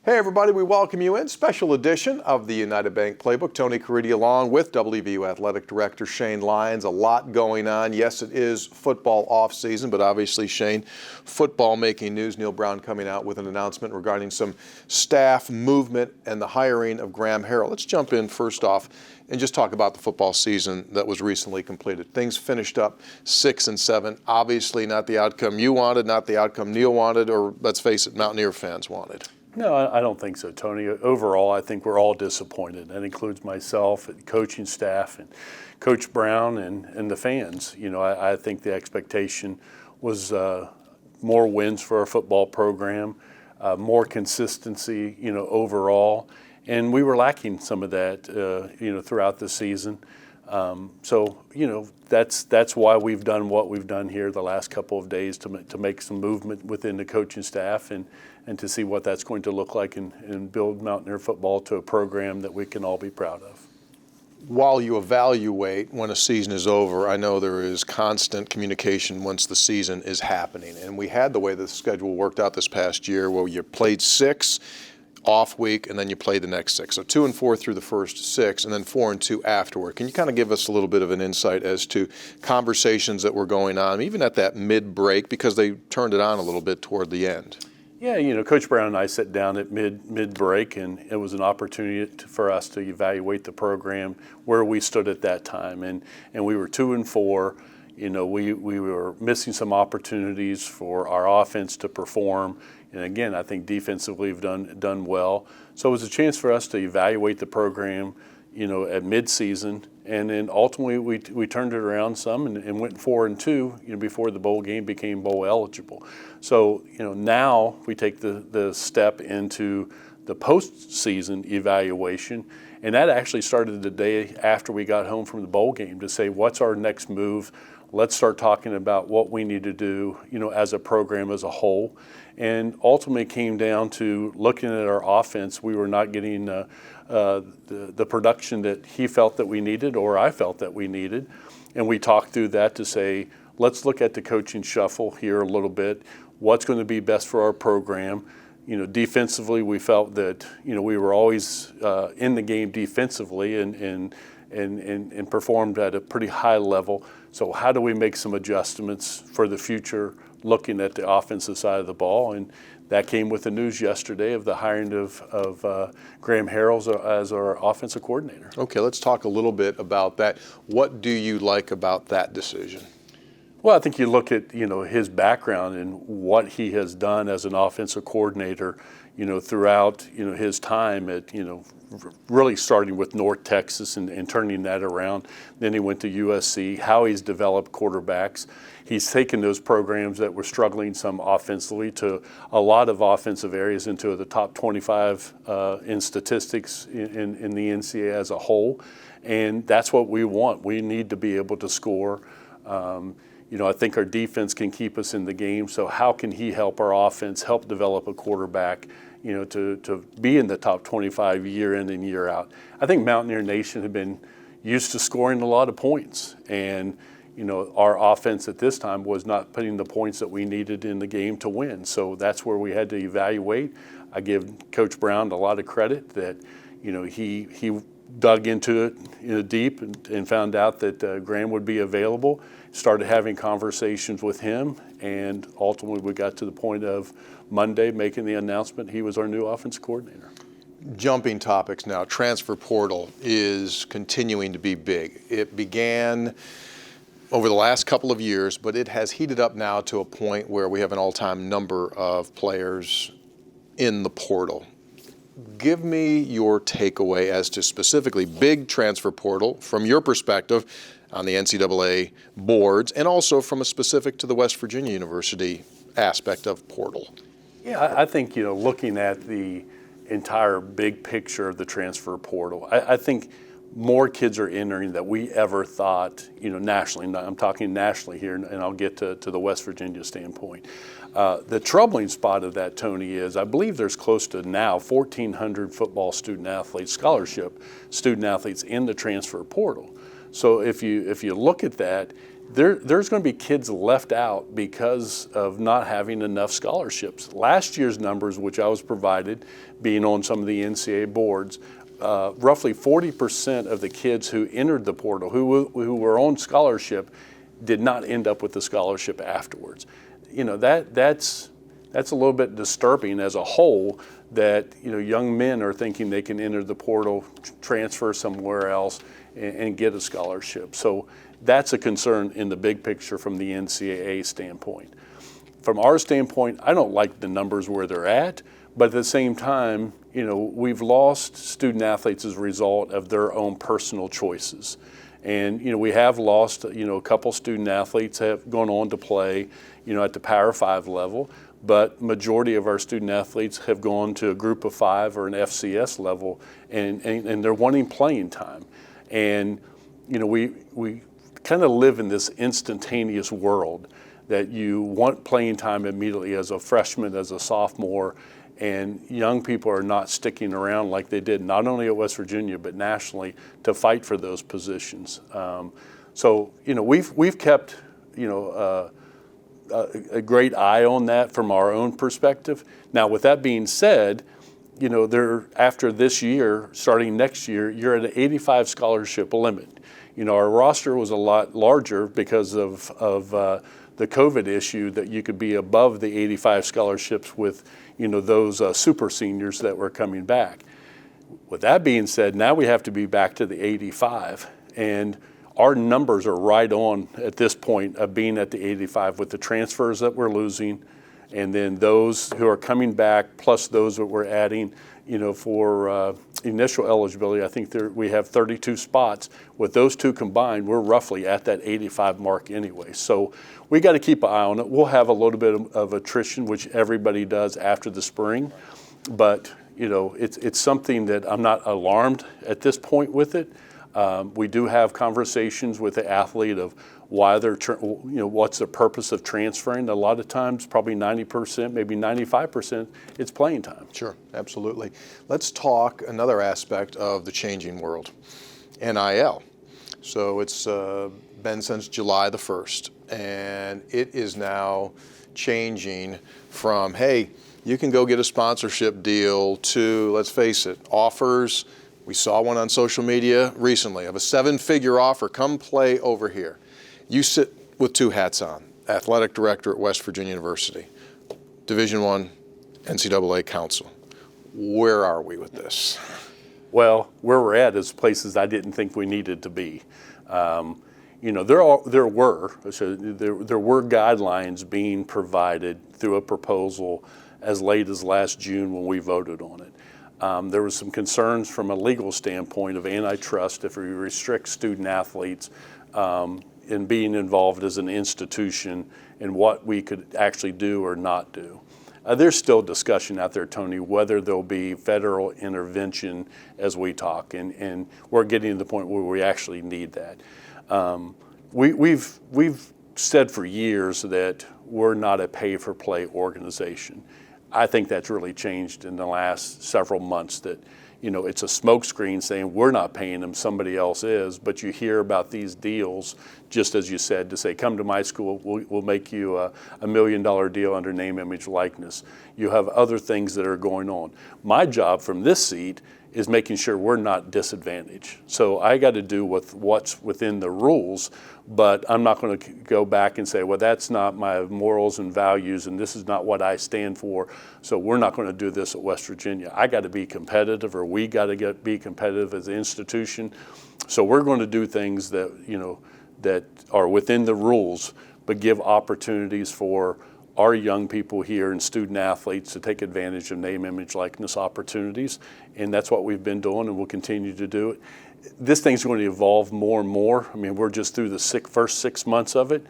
Hey everybody, we welcome you in. Special edition of the United Bank Playbook. Tony Caridi along with WVU Athletic Director Shane Lyons. A lot going on. Yes, it is football off season, but obviously, Shane, football making news. Neil Brown coming out with an announcement regarding some staff movement and the hiring of Graham Harrell. Let's jump in first off and just talk about the football season that was recently completed. Things finished up 6-7. Obviously not the outcome you wanted, not the outcome Neil wanted, or let's face it, Mountaineer fans wanted. No, I don't think so, Tony. Overall, I think we're all disappointed. That includes myself, and coaching staff, and Coach Brown, and the fans. You know, I think the expectation was more wins for our football program, more consistency, overall. And we were lacking some of that, throughout the season. That's why we've done what we've done here the last couple of days to make some movement within the coaching staff and to see what that's going to look like and build Mountaineer football to a program that we can all be proud of. While you evaluate when a season is over, I know there is constant communication once the season is happening. And we had the way the schedule worked out this past year where you played 6 off week, and then you play the next 6. So 2 and 4 through the first 6, and then 4 and 2 afterward. Can you kind of give us a little bit of an insight as to conversations that were going on, even at that mid-break, because they turned it on a little bit toward the end? Yeah, Coach Brown and I sat down at mid-break, and it was an opportunity for us to evaluate the program, where we stood at that time. And we were 2 and 4. We were missing some opportunities for our offense to perform. And again, I think defensively we've done well. So it was a chance for us to evaluate the program, at midseason. And then ultimately we turned it around some and went 4 and 2, before the bowl game became bowl eligible. So, now we take the step into the postseason evaluation. And that actually started the day after we got home from the bowl game to say, what's our next move? Let's start talking about what we need to do, as a program as a whole. And ultimately came down to looking at our offense. We were not getting the production that he felt that we needed or I felt that we needed. And we talked through that to say, let's look at the coaching shuffle here a little bit. What's going to be best for our program? Defensively, we felt that, we were always in the game defensively and performed at a pretty high level. So how do we make some adjustments for the future, looking at the offensive side of the ball? And that came with the news yesterday of the hiring of Graham Harrell as our offensive coordinator. Okay, let's talk a little bit about that. What do you like about that decision? Well, I think you look at, his background and what he has done as an offensive coordinator, throughout, his time at, really starting with North Texas and turning that around. Then he went to USC, how he's developed quarterbacks. He's taken those programs that were struggling some offensively to a lot of offensive areas into the top 25 in statistics in the NCAA as a whole. And that's what we want. We need to be able to score. I think our defense can keep us in the game. So how can he help our offense, help develop a quarterback, to be in the top 25 year in and year out? I think Mountaineer Nation had been used to scoring a lot of points. And, our offense at this time was not putting the points that we needed in the game to win. So that's where we had to evaluate. I give Coach Brown a lot of credit that, he dug into it deep and found out that Graham would be available, started having conversations with him, and ultimately we got to the point of Monday making the announcement he was our new offensive coordinator. Jumping topics now, transfer portal is continuing to be big. It began over the last couple of years, but it has heated up now to a point where we have an all-time number of players in the portal. Give me your takeaway as to specifically big transfer portal from your perspective on the NCAA boards and also from a specific to the West Virginia University aspect of portal. Yeah, I think, looking at the entire big picture of the transfer portal, I think more kids are entering than we ever thought, nationally. I'm talking nationally here, and I'll get to the West Virginia standpoint. The troubling spot of that, Tony, is I believe there's close to now 1,400 football student athletes, scholarship student athletes in the transfer portal. So if you look at that, there's going to be kids left out because of not having enough scholarships. Last year's numbers, which I was provided, being on some of the NCAA boards, roughly 40% of the kids who entered the portal, who were on scholarship, did not end up with the scholarship afterwards. That's a little bit disturbing as a whole, that young men are thinking they can enter the portal, transfer somewhere else, and get a scholarship. So that's a concern in the big picture from the NCAA standpoint. From our standpoint, I don't like the numbers where they're at, but at the same time, we've lost student athletes as a result of their own personal choices. And we have lost, a couple student athletes have gone on to play, at the Power 5 level, but majority of our student athletes have gone to a Group of 5 or an FCS level, and they're wanting playing time. And we kind of live in this instantaneous world that you want playing time immediately as a freshman, as a sophomore, and young people are not sticking around like they did not only at West Virginia but nationally to fight for those positions. So we've kept a great eye on that from our own perspective. Now, with that being said, after this year, starting next year, you're at an 85 scholarship limit. Our roster was a lot larger because of the COVID issue, that you could be above the 85 scholarships with, those super seniors that were coming back. With that being said, now we have to be back to the 85, and our numbers are right on at this point of being at the 85 with the transfers that we're losing, and then those who are coming back, plus those that we're adding, for initial eligibility. I think we have 32 spots. With those two combined, we're roughly at that 85 mark anyway. So we got to keep an eye on it. We'll have a little bit of attrition, which everybody does after the spring, but it's something that I'm not alarmed at this point with it. We do have conversations with the athlete of why they're, what's the purpose of transferring. A lot of times, probably 90%, maybe 95%, it's playing time. Sure, absolutely. Let's talk another aspect of the changing world, NIL. So it's been since July the 1st, and it is now changing from, hey, you can go get a sponsorship deal, to, let's face it, offers. We saw one on social media recently of a 7-figure offer. Come play over here. You sit with two hats on: athletic director at West Virginia University, Division I NCAA counsel. Where are we with this? Well, where we're at is places I didn't think we needed to be. There were guidelines being provided through a proposal as late as last June when we voted on it. There was some concerns from a legal standpoint of antitrust if we restrict student athletes in being involved as an institution and what we could actually do or not do. There's still discussion out there, Tony, whether there'll be federal intervention as we talk, and we're getting to the point where we actually need that. We've said for years that we're not a pay-for-play organization. I think that's really changed in the last several months, that it's a smokescreen saying we're not paying them, somebody else is. But you hear about these deals, just as you said, to say, come to my school, we'll make you a $1 million deal under name, image, likeness. You have other things that are going on. My job from this seat is making sure we're not disadvantaged. So I got to do with what's within the rules, but I'm not going to go back and say, well, that's not my morals and values, and this is not what I stand for, so we're not going to do this at West Virginia. I got to be competitive, or we got to be competitive as an institution. So we're going to do things that, that are within the rules, but give opportunities for our young people here and student athletes to take advantage of name, image, likeness opportunities. And that's what we've been doing, and we'll continue to do it. This thing's going to evolve more and more. I mean, we're just through the first 6 months of it.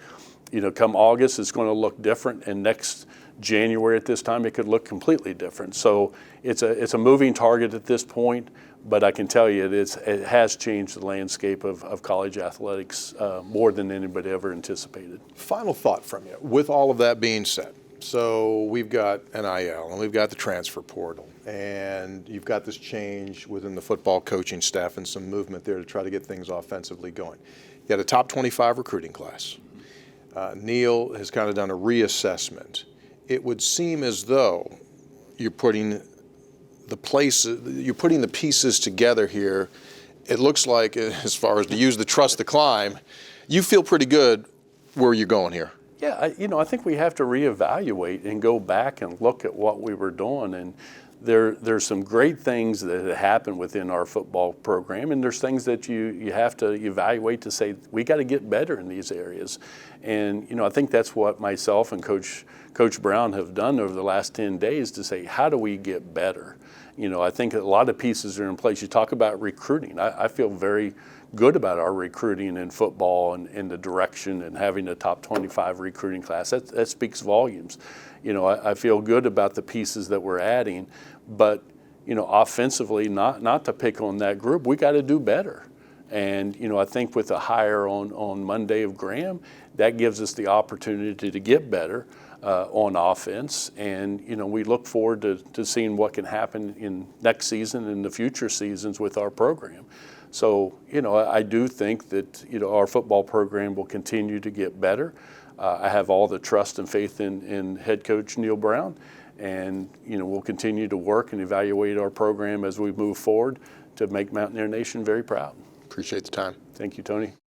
Come August, it's going to look different, and next January at this time, it could look completely different. So it's a moving target at this point, but I can tell you it has changed the landscape of college athletics more than anybody ever anticipated. Final thought from you. With all of that being said, so we've got NIL, and we've got the transfer portal, and you've got this change within the football coaching staff and some movement there to try to get things offensively going. You got a top 25 recruiting class. Neil has kind of done a reassessment. It would seem as though you're putting the pieces together here. It looks like, as far as to use the trust to climb, you feel pretty good where you're going here. Yeah, I think we have to reevaluate and go back and look at what we were doing. And there's some great things that have happened within our football program, and there's things that you have to evaluate to say, we got to get better in these areas. And, I think that's what myself and Coach Brown have done over the last 10 days to say, how do we get better? I think a lot of pieces are in place. You talk about recruiting. I feel very good about our recruiting in football and the direction and having a top 25 recruiting class. That speaks volumes. I feel good about the pieces that we're adding, but, offensively, not to pick on that group, we got to do better. And, I think with the hire on Monday of Graham, that gives us the opportunity to get better on offense. And, we look forward to seeing what can happen in next season and the future seasons with our program. So, I do think that, our football program will continue to get better. I have all the trust and faith in head coach Neil Brown. And, we'll continue to work and evaluate our program as we move forward to make Mountaineer Nation very proud. Appreciate the time. Thank you, Tony.